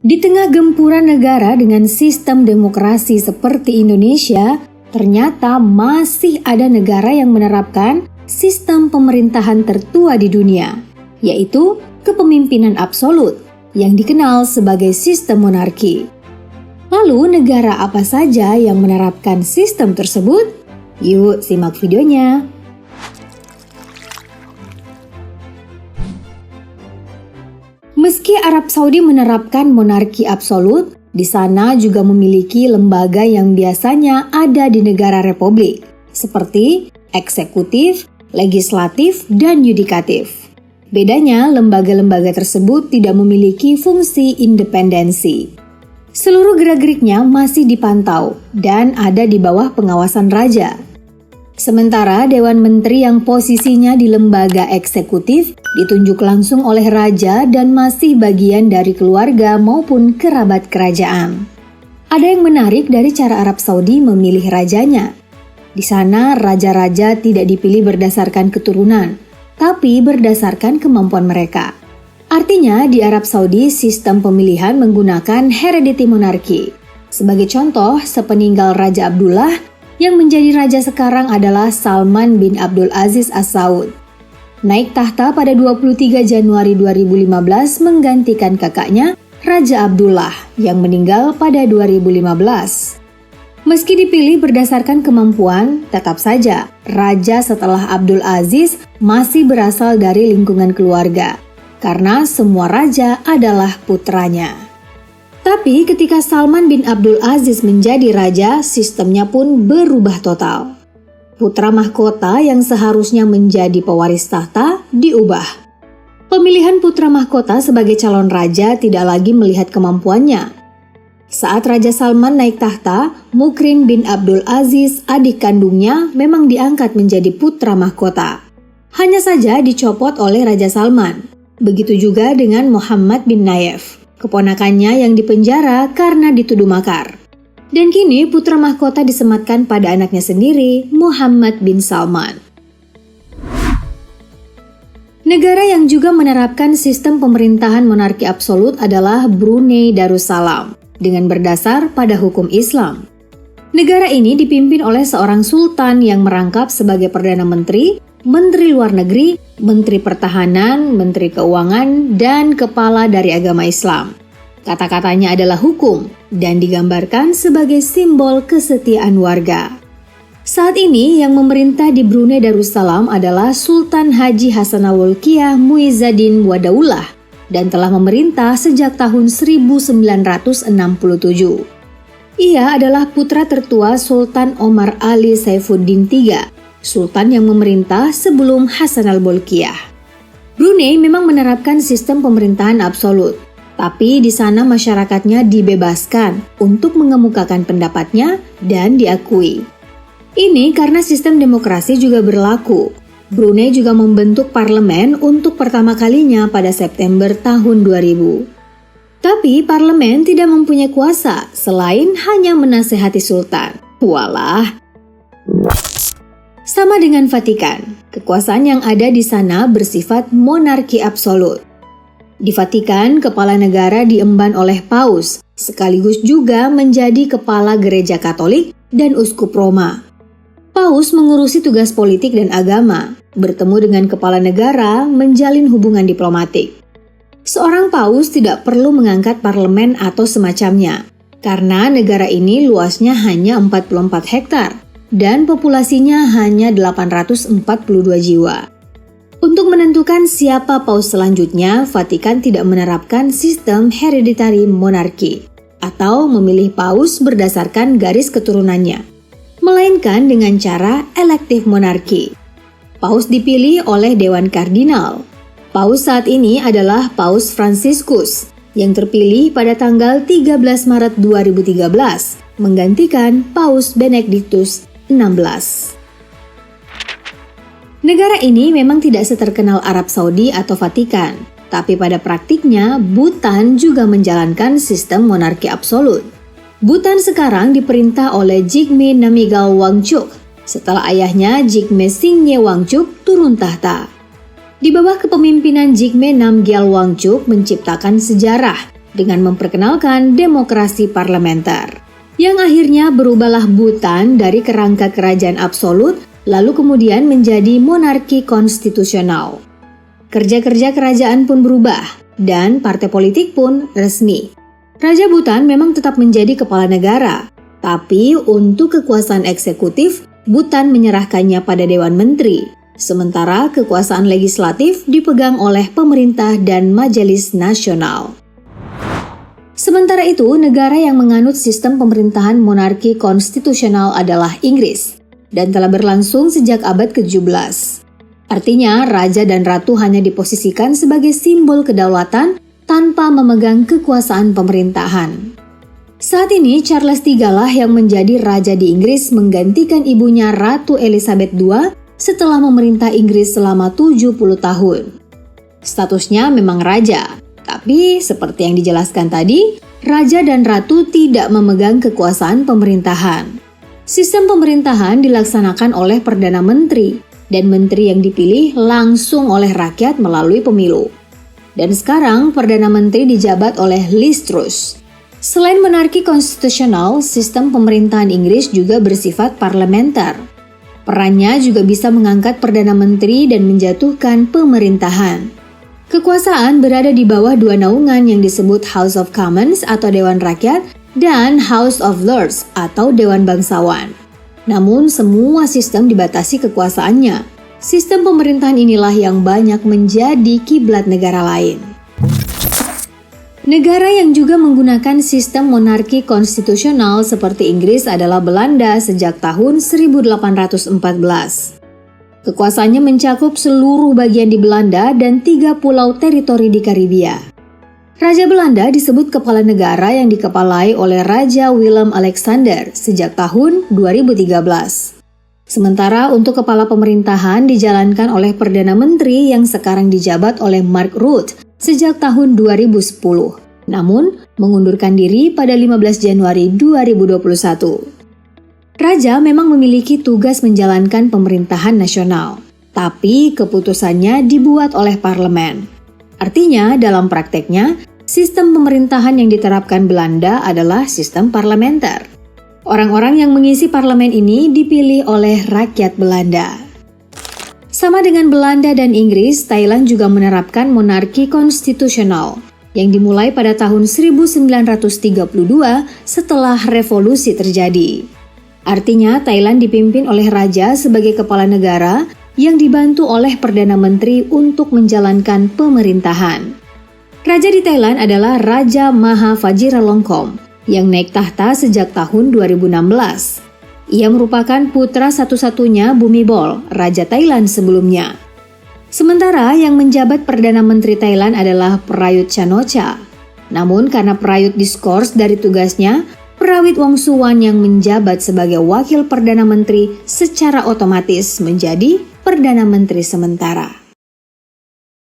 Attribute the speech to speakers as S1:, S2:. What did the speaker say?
S1: Di tengah gempuran negara dengan sistem demokrasi seperti Indonesia, ternyata masih ada negara yang menerapkan sistem pemerintahan tertua di dunia, yaitu kepemimpinan absolut yang dikenal sebagai sistem monarki. Lalu negara apa saja yang menerapkan sistem tersebut? Yuk simak videonya. Meski Arab Saudi menerapkan monarki absolut, di sana juga memiliki lembaga yang biasanya ada di negara republik, seperti eksekutif, legislatif, dan yudikatif. Bedanya, lembaga-lembaga tersebut tidak memiliki fungsi independensi. Seluruh gerak-geriknya masih dipantau dan ada di bawah pengawasan raja. Sementara Dewan Menteri yang posisinya di lembaga eksekutif ditunjuk langsung oleh raja dan masih bagian dari keluarga maupun kerabat kerajaan. Ada yang menarik dari cara Arab Saudi memilih rajanya. Di sana raja-raja tidak dipilih berdasarkan keturunan, tapi berdasarkan kemampuan mereka. Artinya di Arab Saudi sistem pemilihan menggunakan heredity monarki. Sebagai contoh, sepeninggal Raja Abdullah, yang menjadi raja sekarang adalah Salman bin Abdul Aziz As Saud. Naik tahta pada 23 Januari 2015 menggantikan kakaknya, Raja Abdullah, yang meninggal pada 2015. Meski dipilih berdasarkan kemampuan, tetap saja raja setelah Abdul Aziz masih berasal dari lingkungan keluarga, karena semua raja adalah putranya. Tapi ketika Salman bin Abdul Aziz menjadi raja, sistemnya pun berubah total. Putra mahkota yang seharusnya menjadi pewaris tahta diubah. Pemilihan putra mahkota sebagai calon raja tidak lagi melihat kemampuannya. Saat Raja Salman naik tahta, Mukrin bin Abdul Aziz, adik kandungnya, memang diangkat menjadi putra mahkota. Hanya saja dicopot oleh Raja Salman. Begitu juga dengan Muhammad bin Nayef, keponakannya yang dipenjara karena dituduh makar. Dan kini putra mahkota disematkan pada anaknya sendiri, Muhammad bin Salman. Negara yang juga menerapkan sistem pemerintahan monarki absolut adalah Brunei Darussalam, dengan berdasar pada hukum Islam. Negara ini dipimpin oleh seorang sultan yang merangkap sebagai Perdana Menteri, Menteri Luar Negeri, Menteri Pertahanan, Menteri Keuangan, dan Kepala dari Agama Islam. Kata-katanya adalah hukum dan digambarkan sebagai simbol kesetiaan warga. Saat ini yang memerintah di Brunei Darussalam adalah Sultan Haji Hassanal Bolkiah Muizzaddin Wadaulah dan telah memerintah sejak tahun 1967. Ia adalah putra tertua Sultan Omar Ali Saifuddin III, Sultan yang memerintah sebelum Hassanal Bolkiah. Brunei memang menerapkan sistem pemerintahan absolut, tapi di sana masyarakatnya dibebaskan untuk mengemukakan pendapatnya dan diakui. Ini karena sistem demokrasi juga berlaku. Brunei juga membentuk parlemen untuk pertama kalinya pada September tahun 2000. Tapi parlemen tidak mempunyai kuasa selain hanya menasehati sultan. Walah. Sama dengan Vatikan, kekuasaan yang ada di sana bersifat monarki absolut. Di Vatikan, kepala negara diemban oleh Paus, sekaligus juga menjadi kepala gereja Katolik dan uskup Roma. Paus mengurusi tugas politik dan agama, bertemu dengan kepala negara, menjalin hubungan diplomatik. Seorang Paus tidak perlu mengangkat parlemen atau semacamnya, karena negara ini luasnya hanya 44 hektar dan populasinya hanya 842 jiwa. Untuk menentukan siapa paus selanjutnya, Vatikan tidak menerapkan sistem hereditary monarki atau memilih paus berdasarkan garis keturunannya, melainkan dengan cara elective monarki. Paus dipilih oleh Dewan Kardinal. Paus saat ini adalah Paus Fransiskus yang terpilih pada tanggal 13 Maret 2013, menggantikan Paus Benediktus XVI. Negara ini memang tidak seterkenal Arab Saudi atau Vatikan, tapi pada praktiknya Bhutan juga menjalankan sistem monarki absolut. Bhutan sekarang diperintah oleh Jigme Namgyal Wangchuk setelah ayahnya Jigme Singye Wangchuk turun tahta. Di bawah kepemimpinan Jigme Namgyal Wangchuk menciptakan sejarah dengan memperkenalkan demokrasi parlementer, yang akhirnya berubahlah Bhutan dari kerangka kerajaan absolut lalu kemudian menjadi monarki konstitusional. Kerja-kerja kerajaan pun berubah dan partai politik pun resmi. Raja Bhutan memang tetap menjadi kepala negara, tapi untuk kekuasaan eksekutif, Bhutan menyerahkannya pada Dewan Menteri, sementara kekuasaan legislatif dipegang oleh pemerintah dan Majelis Nasional. Sementara itu, negara yang menganut sistem pemerintahan monarki konstitusional adalah Inggris dan telah berlangsung sejak abad ke-17. Artinya, raja dan ratu hanya diposisikan sebagai simbol kedaulatan tanpa memegang kekuasaan pemerintahan. Saat ini, Charles III lah yang menjadi raja di Inggris menggantikan ibunya Ratu Elizabeth II setelah memerintah Inggris selama 70 tahun. Statusnya memang raja, tapi seperti yang dijelaskan tadi, raja dan ratu tidak memegang kekuasaan pemerintahan. Sistem pemerintahan dilaksanakan oleh Perdana Menteri, dan menteri yang dipilih langsung oleh rakyat melalui pemilu. Dan sekarang Perdana Menteri dijabat oleh Liz Truss. Selain monarki konstitusional, sistem pemerintahan Inggris juga bersifat parlementer. Perannya juga bisa mengangkat Perdana Menteri dan menjatuhkan pemerintahan. Kekuasaan berada di bawah dua naungan yang disebut House of Commons atau Dewan Rakyat dan House of Lords atau Dewan Bangsawan. Namun semua sistem dibatasi kekuasaannya. Sistem pemerintahan inilah yang banyak menjadi kiblat negara lain. Negara yang juga menggunakan sistem monarki konstitusional seperti Inggris adalah Belanda sejak tahun 1814. Kekuasaannya mencakup seluruh bagian di Belanda dan 3 pulau teritori di Karibia. Raja Belanda disebut kepala negara yang dikepalai oleh Raja Willem-Alexander sejak tahun 2013. Sementara untuk kepala pemerintahan dijalankan oleh Perdana Menteri yang sekarang dijabat oleh Mark Rutte sejak tahun 2010, namun mengundurkan diri pada 15 Januari 2021. Raja memang memiliki tugas menjalankan pemerintahan nasional, tapi keputusannya dibuat oleh parlemen. Artinya, dalam prakteknya, sistem pemerintahan yang diterapkan Belanda adalah sistem parlementer. Orang-orang yang mengisi parlemen ini dipilih oleh rakyat Belanda. Sama dengan Belanda dan Inggris, Thailand juga menerapkan monarki konstitusional yang dimulai pada tahun 1932 setelah revolusi terjadi. Artinya, Thailand dipimpin oleh raja sebagai kepala negara yang dibantu oleh Perdana Menteri untuk menjalankan pemerintahan. Raja di Thailand adalah Raja Maha Vajiralongkorn yang naik tahta sejak tahun 2016. Ia merupakan putra satu-satunya Bhumibol, Raja Thailand sebelumnya. Sementara yang menjabat Perdana Menteri Thailand adalah Prayut Chan-o-cha. Namun karena Prayut diskors dari tugasnya, Prawit Wongsuwan yang menjabat sebagai wakil Perdana Menteri secara otomatis menjadi Perdana Menteri sementara.